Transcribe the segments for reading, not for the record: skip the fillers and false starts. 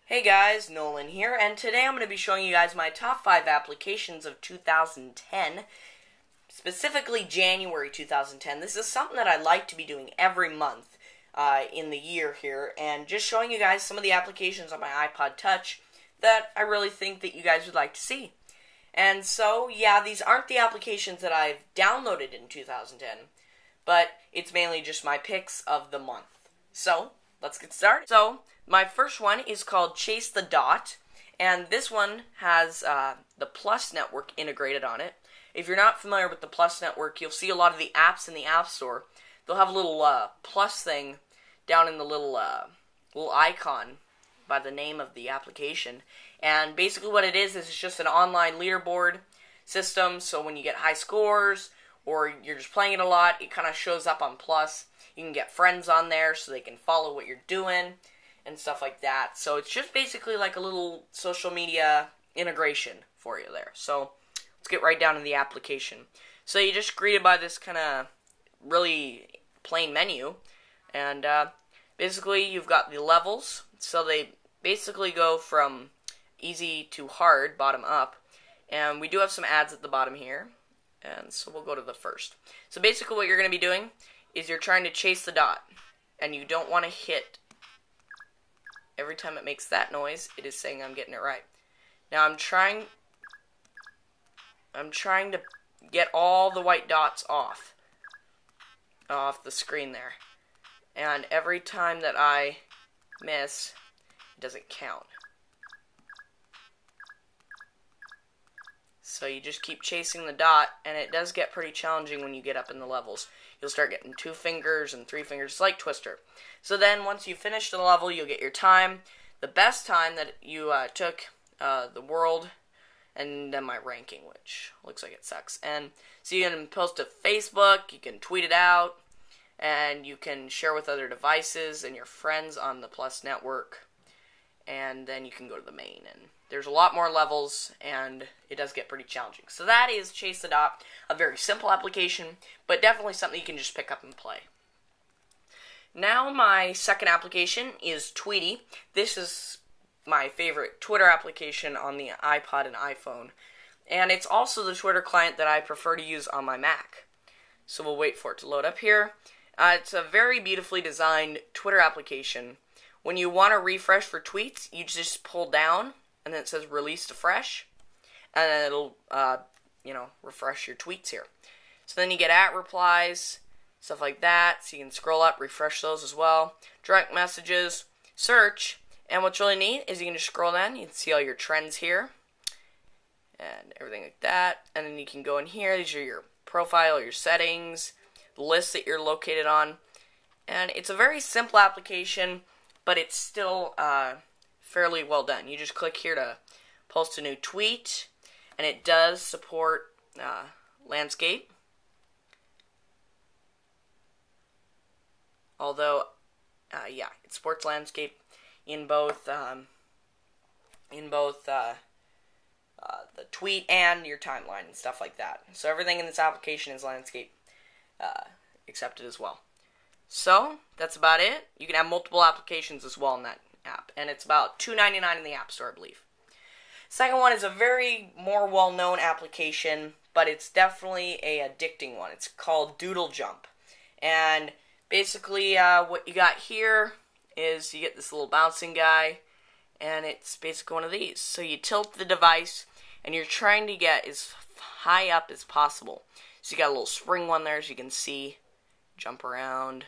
Hey guys, Nolan here, and today I'm going to be showing you guys my top 5 applications of 2010, specifically January 2010. This is something that I like to be doing every month in the year here, and just showing you guys some of the applications on my iPod Touch that I really think that you guys would like to see. And so, yeah, these aren't the applications that I've downloaded in 2010, but it's mainly just my picks of the month. So, let's get started. So, my first one is called Chase the Dot, and this one has the Plus network integrated on it. If you're not familiar with the Plus network, you'll see a lot of the apps in the App Store. They'll have a little plus thing down in the little icon by the name of the application. And basically what it is it's just an online leaderboard system, so when you get high scores or you're just playing it a lot, it kind of shows up on Plus. You can get friends on there so they can follow what you're doing and stuff like that. So it's just basically like a little social media integration for you there. So let's get right down to the application. So you're just greeted by this kind of really plain menu, and basically you've got the levels. So they basically go from easy to hard, bottom up, and we do have some ads at the bottom here, and so we'll go to the first. So basically what you're going to be doing is you're trying to chase the dot, and you don't want to hit. Every time it makes that noise, it is saying I'm getting it right. Now I'm trying to get all the white dots off the screen there. And every time that I miss, it doesn't count. So you just keep chasing the dot, and it does get pretty challenging when you get up in the levels. You'll start getting 2 fingers and 3 fingers, it's like Twister. So then once you finish the level, you'll get your time, the best time that you took, the world, and then my ranking, which looks like it sucks. And so you can post to Facebook, you can tweet it out, and you can share with other devices and your friends on the Plus network, and then you can go to the main. And there's a lot more levels, and it does get pretty challenging. So that is Chase the Dot, a very simple application, but definitely something you can just pick up and play. Now my second application is Tweetie. This is my favorite Twitter application on the iPod and iPhone, and it's also the Twitter client that I prefer to use on my Mac. So we'll wait for it to load up here. It's a very beautifully designed Twitter application. When you want to refresh for tweets, you just pull down, and then it says release to fresh, and then it'll, refresh your tweets here. So then you get @replies, stuff like that, so you can scroll up, refresh those as well. Direct messages, search, and what's really neat is you can just scroll down, you can see all your trends here, and everything like that, and then you can go in here, these are your profile, your settings, the list that you're located on, and it's a very simple application, but it's still fairly well done. You just click here to post a new tweet, and it does support landscape. Although, yeah, it supports landscape in both the tweet and your timeline and stuff like that. So everything in this application is landscape accepted as well. So that's about it. You can have multiple applications as well in that app, and it's about $2.99 in the App Store, I believe. Second one is a very more well-known application, but it's definitely a addicting one. It's called Doodle Jump, and basically what you got here is you get this little bouncing guy, and it's basically one of these. So you tilt the device, and you're trying to get as high up as possible. So you got a little spring one there, as you can see, jump around.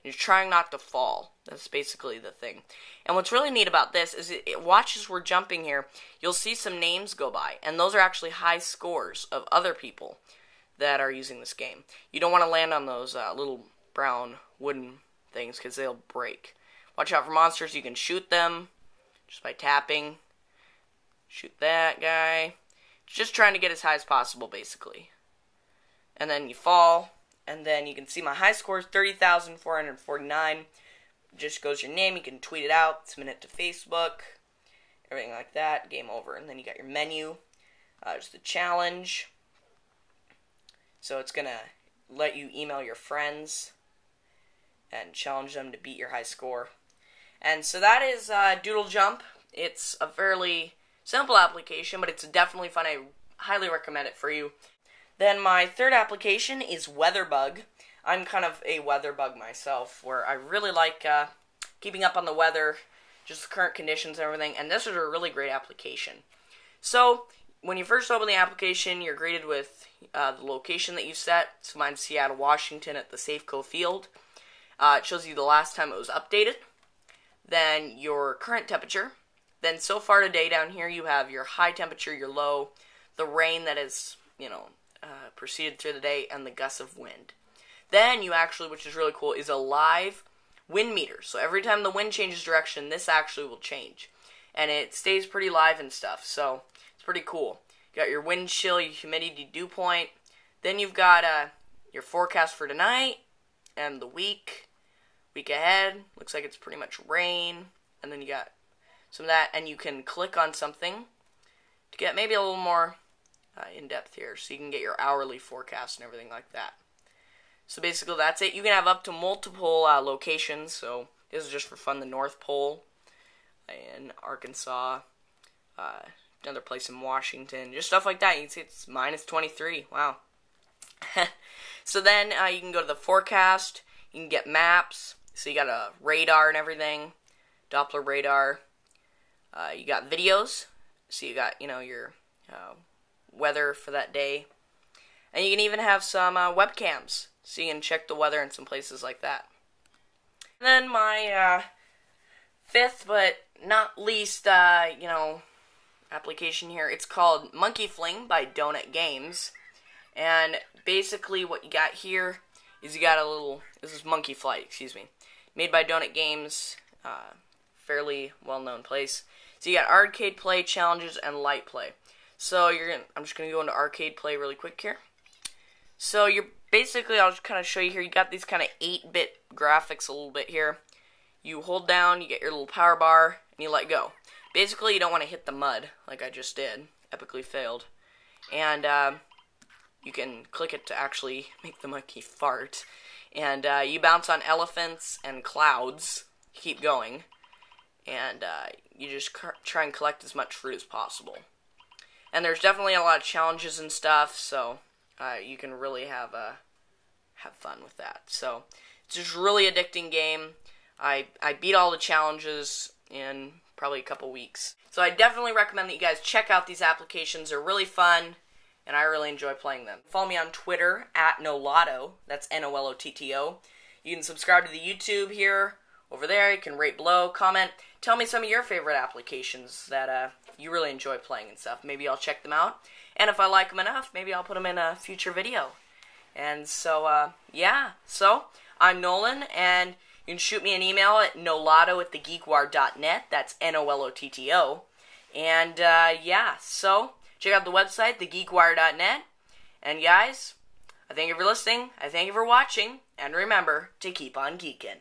You're trying not to fall. That's basically the thing. And what's really neat about this is it watches we're jumping here. You'll see some names go by, and those are actually high scores of other people that are using this game. You don't want to land on those little brown wooden things because they'll break. Watch out for monsters. You can shoot them just by tapping. Shoot that guy. Just trying to get as high as possible, basically. And then you fall. And then you can see my high score is 30,449. Just goes your name. You can tweet it out. Submit it to Facebook. Everything like that. Game over. And then you got your menu. There's the challenge. So it's going to let you email your friends and challenge them to beat your high score. And so that is Doodle Jump. It's a fairly simple application, but it's definitely fun. I highly recommend it for you. Then my third application is WeatherBug. I'm kind of a weather bug myself, where I really like keeping up on the weather, just the current conditions and everything, and this is a really great application. So, when you first open the application, you're greeted with the location that you set. So mine's Seattle, Washington at the Safeco Field. It shows you the last time it was updated. Then your current temperature. Then so far today down here you have your high temperature, your low, the rain that is, proceeded through the day, and the gusts of wind. Then you actually, which is really cool, is a live wind meter. So every time the wind changes direction, this actually will change. And it stays pretty live and stuff, so it's pretty cool. You got your wind chill, your humidity dew point. Then you've got your forecast for tonight and the week ahead. Looks like it's pretty much rain. And then you got some of that, and you can click on something to get maybe a little more in-depth here, so you can get your hourly forecast and everything like that. So basically that's it. You can have up to multiple locations, so this is just for fun. The North Pole in Arkansas, another place in Washington, just stuff like that. You can see it's minus 23. Wow. So then you can go to the forecast. You can get maps. So you got a radar and everything, Doppler radar. You got videos. So you got, your weather for that day. And you can even have some webcams, so you can check the weather in some places like that. And then my fifth, but not least, application here, it's called Monkey Fling by Donut Games. And basically what you got here is you got a little, this is Monkey Flight, excuse me, made by Donut Games, fairly well-known place. So you got arcade play, challenges, and light play. So I'm just going to go into arcade play really quick here. So you're basically, I'll just kind of show you here, you got these kind of 8-bit graphics a little bit here. You hold down, you get your little power bar, and you let go. Basically, you don't want to hit the mud, like I just did. Epically failed. And you can click it to actually make the monkey fart. And you bounce on elephants and clouds. Keep going. And you just try and collect as much fruit as possible. And there's definitely a lot of challenges and stuff, so you can really have fun with that. So it's just a really addicting game. I beat all the challenges in probably a couple weeks. So I definitely recommend that you guys check out these applications. They're really fun, and I really enjoy playing them. Follow me on Twitter at Nolotto. That's N-O-L-O-T-T-O. You can subscribe to the YouTube here, over there. You can rate below, comment. Tell me some of your favorite applications that you really enjoy playing and stuff. Maybe I'll check them out. And if I like them enough, maybe I'll put them in a future video. And so, yeah. So, I'm Nolan, and you can shoot me an email at nolotto@TheGeekWire.net. That's N-O-L-O-T-T-O. And, yeah. So, check out the website, TheGeekWire.net. And, guys, I thank you for listening. I thank you for watching. And remember to keep on geeking.